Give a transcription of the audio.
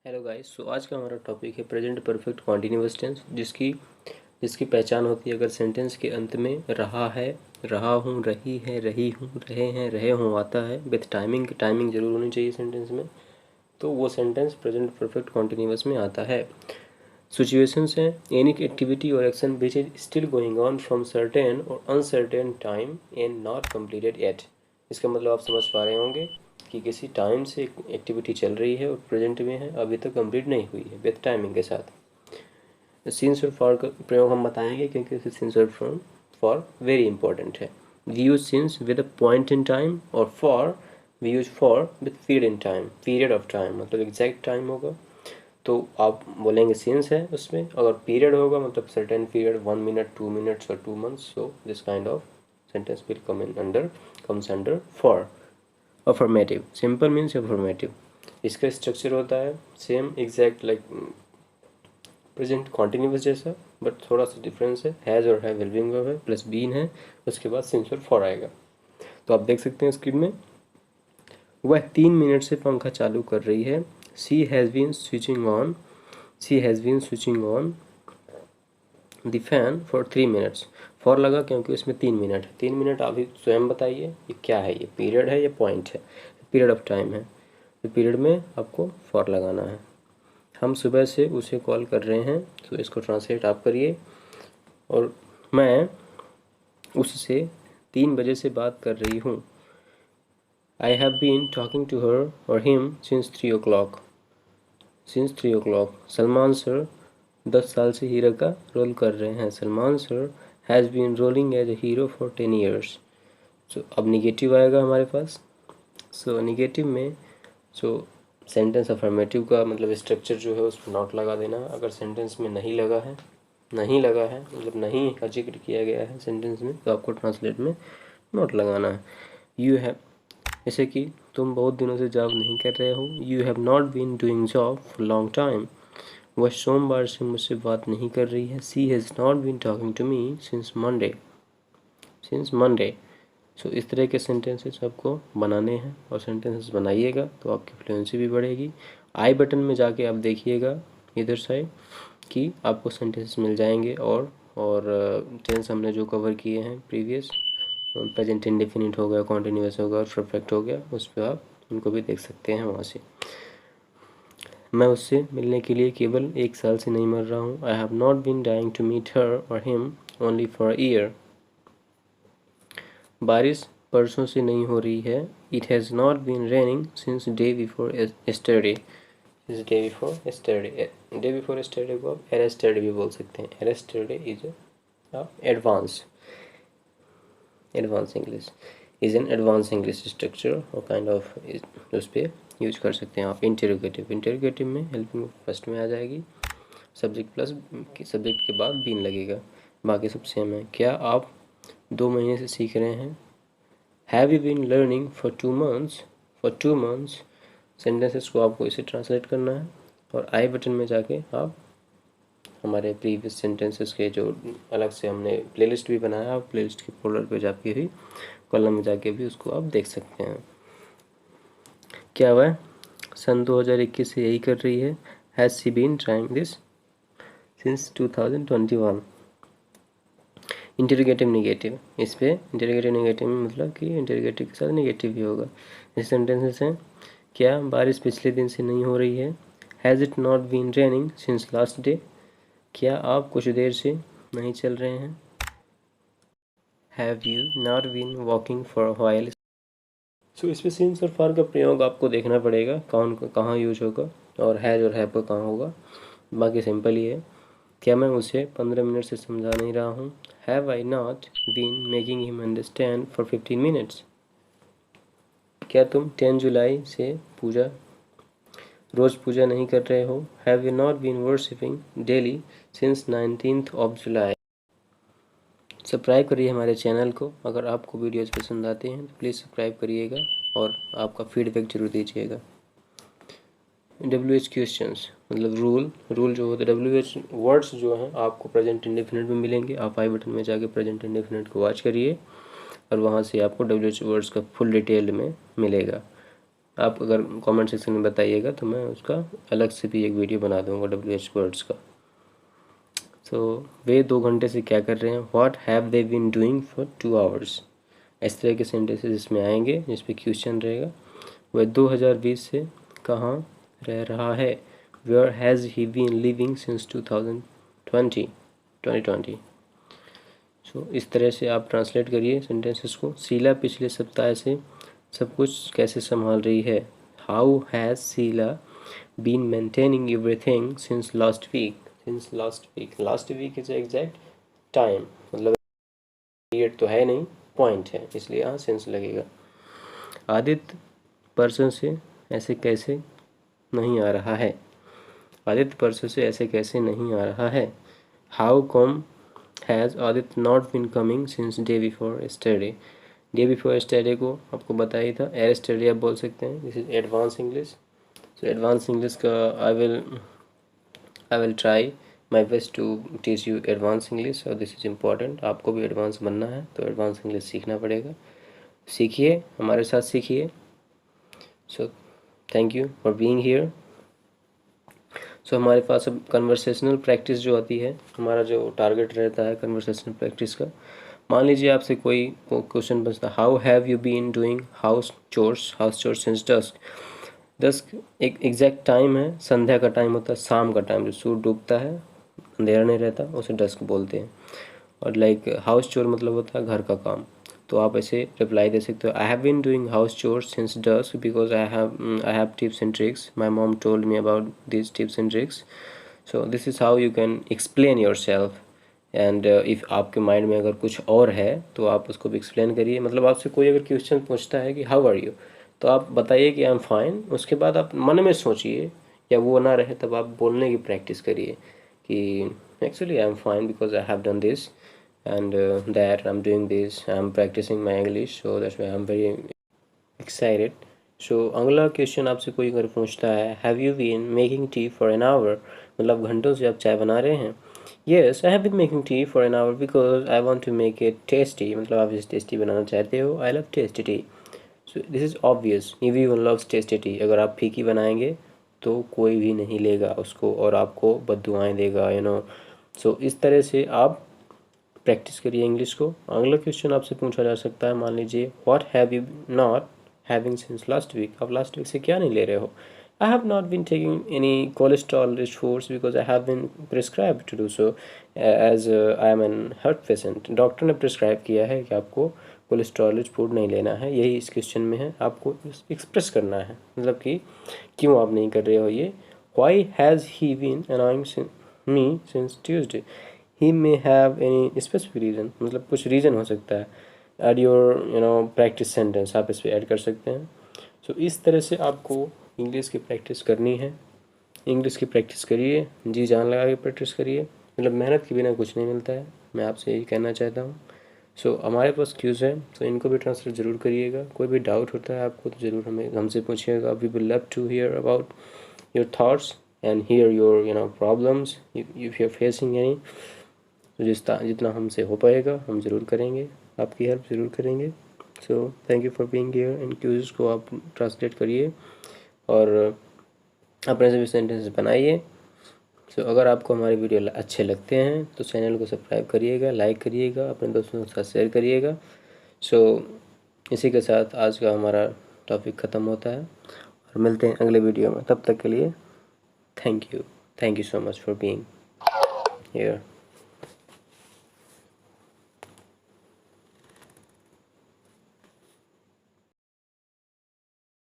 Hello guys. सो आज का हमारा टॉपिक है प्रेजेंट परफेक्ट कॉन्टिन्यूअस टेंस, जिसकी जिसकी पहचान होती है अगर सेंटेंस के अंत में रहा है, रहा हूँ, रही है, रही हूँ, रहे हैं, रहे हों आता है विथ टाइमिंग। टाइमिंग जरूर होनी चाहिए सेंटेंस में, तो वो सेंटेंस प्रेजेंट परफेक्ट कॉन्टिन्यूअस में आता है। सिचुएशंस हैं any activity or action which is still going on from certain or uncertain time and not completed yet. इसका मतलब आप समझ पा रहे होंगे कि किसी टाइम से एक्टिविटी चल रही है और प्रेजेंट में है, अभी तक कंप्लीट नहीं हुई है, विथ टाइमिंग के साथ। सिंस और फॉर का प्रयोग हम बताएंगे क्योंकि since or for very important है। We use since with a point in time or for we use for with period in time, period of time मतलब एग्जैक्ट टाइम होगा तो आप बोलेंगे सिंस है उसमें। अगर पीरियड होगा मतलब सर्टेन पीरियड, 1 मिनट, 2 मिनट्स और 2 months, so this kind of sentence will comes under for. Affirmative, simple means affirmative. इसका स्ट्रक्चर होता है same exact like present continuous जैसा, बट थोड़ा सा डिफरेंस है। हैज़ और है विल वर्ब है, प्लस बीन है, उसके बाद सिंस और फॉर आएगा। तो आप देख सकते हैं स्क्रीन में, वह 3 मिनट से पंखा चालू कर रही है। She has been switching on, she has been switching on the fan for 3 minutes. For लगा क्योंकि इसमें 3 मिनट है। 3 मिनट आप ही स्वयं बताइए ये क्या है, ये पीरियड है या पॉइंट है? पीरियड ऑफ टाइम है, तो पीरियड में आपको फॉर लगाना है। हम सुबह से उसे कॉल कर रहे हैं, तो इसको ट्रांसलेट आप करिए। और मैं उससे 3 बजे से बात कर रही हूँ। I have been talking to her or him since 3 o'clock, since 3 o'clock। Salman sir 10 साल से हीरो का रोल कर रहे हैं। Salman sir has been rolling as a hero for 10 years। So अब निगेटिव आएगा हमारे पास। सो निगेटिव में सेंटेंस अफर्मेटिव का मतलब स्ट्रक्चर जो है उसमें नॉट लगा देना। अगर सेंटेंस में नहीं लगा है, मतलब नहीं का जिक्र किया गया है सेंटेंस में, तो आपको ट्रांसलेट में नॉट लगाना है। यू हैव, जैसे कि तुम बहुत दिनों से जॉब नहीं कर रहे हो। You have not been doing job for long time. वह सोमवार से मुझसे बात नहीं कर रही है। She has not been talking to me since Monday. So इस तरह के सेंटेंसेस आपको बनाने हैं और सेंटेंसेस बनाइएगा तो आपकी फ्लुएंसी भी बढ़ेगी। आई बटन में जाके आप देखिएगा इधर साइड कि आपको सेंटेंसेस मिल जाएंगे। और टेंस हमने जो कवर किए हैं प्रीवियस, प्रेजेंट इंडेफिनिट हो गया, कॉन्टिन्यूअस हो गया और परफेक्ट हो गया, उस पर आप उनको भी देख सकते हैं वहाँ से। मैं उससे मिलने के लिए केवल 1 साल से नहीं मर रहा हूँ। I have not been dying to meet her or him only for a year. बारिश परसों से नहीं हो रही है। It has not been raining since day before yesterday. Day before yesterday, day before yesterday को आप एरेस्टरडे भी बोल सकते हैं। Ereyesterday is advance English, is an advance English structure और काइंड ऑफ उस पर यूज कर सकते हैं आप। इंटेरोगेटिव में हेल्पिंग फर्स्ट में आ जाएगी, सब्जेक्ट के बाद बीन लगेगा, बाकी सब सेम है। क्या आप 2 महीने से सीख रहे हैं? Have you been learning for 2 months. Sentences को आपको इसे ट्रांसलेट करना है और आई बटन में जाके आप हमारे प्रीवियस सेंटेंसेस के जो अलग से हमने प्लेलिस्ट भी बनाया, आप प्लेलिस्ट के फोल्डर पे जाके भी, कॉलम में जाके भी उसको आप देख सकते हैं। क्या हुआ है? सन 2021 से यही कर रही है। Has she been trying this since 2021। Interrogative negative, इस पे इंटरोगेटिव नेगेटिव में मतलब कि इंटरोगेटिव के साथ नेगेटिव भी होगा। जैसे सेंटेंसेस हैं, क्या बारिश पिछले दिन से नहीं हो रही है? Has it not been raining since last day. क्या आप कुछ देर से नहीं चल रहे हैं? Have you not been walking for a while. So इसमें सिंस और फॉर का प्रयोग आपको देखना पड़ेगा कौन कहाँ यूज होगा और हैज और हैव का कहाँ होगा। बाकी सिंपल ही है। क्या मैं उसे 15 मिनट से समझा नहीं रहा हूँ? Have I not been making him understand for 15 minutes. क्या तुम 10 जुलाई से रोज़ पूजा नहीं कर रहे हो? Have you not been worshipping daily since 19th of July। Subscribe करिए हमारे चैनल को। अगर आपको वीडियोज़ पसंद आते हैं तो प्लीज़ सब्सक्राइब करिएगा और आपका फीडबैक जरूर दीजिएगा। WH क्वेश्चंस मतलब रूल जो होते हैं, WH वर्ड्स जो हैं आपको प्रेजेंट इंडेफिनिट में मिलेंगे। आप आई बटन में जाके प्रेजेंट इंडेफिनिट को वॉच करिए और वहाँ से आपको WH वर्ड्स का फुल डिटेल में मिलेगा। आप अगर कमेंट सेक्शन में बताइएगा तो मैं उसका अलग से भी एक वीडियो बना दूंगा WH वर्ड्स का। सो वे 2 घंटे से क्या कर रहे हैं, what have they been doing for 2 hours. इस तरह के सेंटेंसेस इसमें आएंगे जिस पे क्वेश्चन रहेगा। वह 2020 से कहाँ रह रहा है, where has he been living since 2020। So इस तरह से आप ट्रांसलेट करिए सेंटेंसेस को। शीला पिछले सप्ताह से सब कुछ कैसे संभाल रही है, how has Sheela been maintaining everything since last week. Last week is exact time, मतलब पीरियड तो है नहीं, पॉइंट है, इसलिए यहाँ सिंस लगेगा। आदित्य परसों से ऐसे कैसे नहीं आ रहा है, आदित्य परसों से ऐसे कैसे नहीं आ रहा है, how come has Aditya not been coming since day before yesterday. Day before yesterday को आपको बताया था, यस्टरडे आप बोल सकते हैं। This is advance English. So advance English का I will try my best to teach you advance English, और दिस इज़ इम्पॉर्टेंट। आपको भी एडवांस बनना है तो एडवांस इंग्लिश सीखना पड़ेगा। सीखिए, हमारे साथ सीखिए। So thank you for being here. So हमारे पास अब कन्वर्सेशनल प्रैक्टिस जो आती है, हमारा जो टारगेट रहता है कन्वर्सेशनल प्रैक्टिस का। मान लीजिए आपसे कोई क्वेश्चन पूछता, how have you been doing house chores since dusk. Dusk एक एग्जैक्ट टाइम है, संध्या का टाइम होता है, शाम का टाइम जो सूर्य डूबता है, अंधेरा नहीं रहता, उसे डस्क बोलते हैं। और लाइक हाउस चोर मतलब होता है घर का काम। तो आप ऐसे रिप्लाई दे सकते हो, I have been doing house chores since dusk because I have tips and tricks, my mom told me about this tips and tricks. So this is how you can explain your self. And if आपके mind में अगर कुछ और है तो आप उसको भी एक्सप्लेन करिए। मतलब आपसे कोई अगर क्वेश्चन पूछता है कि हाउ आर यू, तो आप बताइए कि आई एम फाइन। उसके बाद आप मन में सोचिए, या वो ना रहे तब आप बोलने की प्रैक्टिस करिए कि actually I am fine because I have done this and that I'm doing this, I'm practicing my English, so that's why I'm very excited. So अगला क्वेश्चन आपसे कोई अगर पूछता है, have you been making tea for an hour, मतलब घंटों से आप चाय बना रहे हैं। Yes I have been making tea for an hour because I want to make it tasty, मतलब आप इसे टेस्टी बनाना चाहते हो। I love tasty tea. So this is obvious, everyone loves tasty tea. अगर आप फीकी बनाएंगे तो कोई भी नहीं लेगा उसको और आपको बद्दुआएं देगा, यू नो। सो इस तरह से आप प्रैक्टिस करिए इंग्लिश को। अगला क्वेश्चन आपसे पूछा जा सकता है, मान लीजिए what have you not having since last week. आप लास्ट वीक से क्या नहीं ले रहे हो। I have not been taking any cholesterol rich foods because I have been prescribe to do so as I am an heart patient. Doctor ने prescribe किया है कि आपको कोलेस्ट्रॉल रिच फूड नहीं लेना है। यही इस क्वेश्चन में है, आपको एक्सप्रेस करना है, मतलब कि क्यों आप नहीं कर रहे हो ये। Why has he been annoying me since Tuesday. He may have any specific reason, मतलब कुछ रीज़न हो सकता है। एड योर प्रैक्टिस सेंटेंस, आप इस पर ऐड कर सकते हैं। सो इस तरह से आपको इंग्लिश की प्रैक्टिस करनी है। इंग्लिश की प्रैक्टिस करिए, जी जान लगा के प्रैक्टिस करिए, मतलब मेहनत के बिना कुछ नहीं मिलता है, मैं आपसे यही कहना चाहता हूँ। सो हमारे पास क्यूज़ है, तो इनको भी ट्रांसलेट ज़रूर करिएगा। कोई भी डाउट होता है आपको तो ज़रूर हमसे पूछिएगा। We will love to hear about your thoughts and hear your problems if you are facing any. तो जितना हमसे हो पाएगा हम ज़रूर करेंगे, आपकी हेल्प ज़रूर करेंगे। So thank you for being here. इन क्यूज़ को आप ट्रांसलेट करिए और अपने से भी सेंटेंसेस बनाइए। सो अगर आपको हमारे वीडियो अच्छे लगते हैं तो चैनल को सब्सक्राइब करिएगा, लाइक करिएगा, अपने दोस्तों के साथ शेयर करिएगा। सो इसी के साथ आज का हमारा टॉपिक ख़त्म होता है और मिलते हैं अगले वीडियो में। तब तक के लिए thank you so much for being here.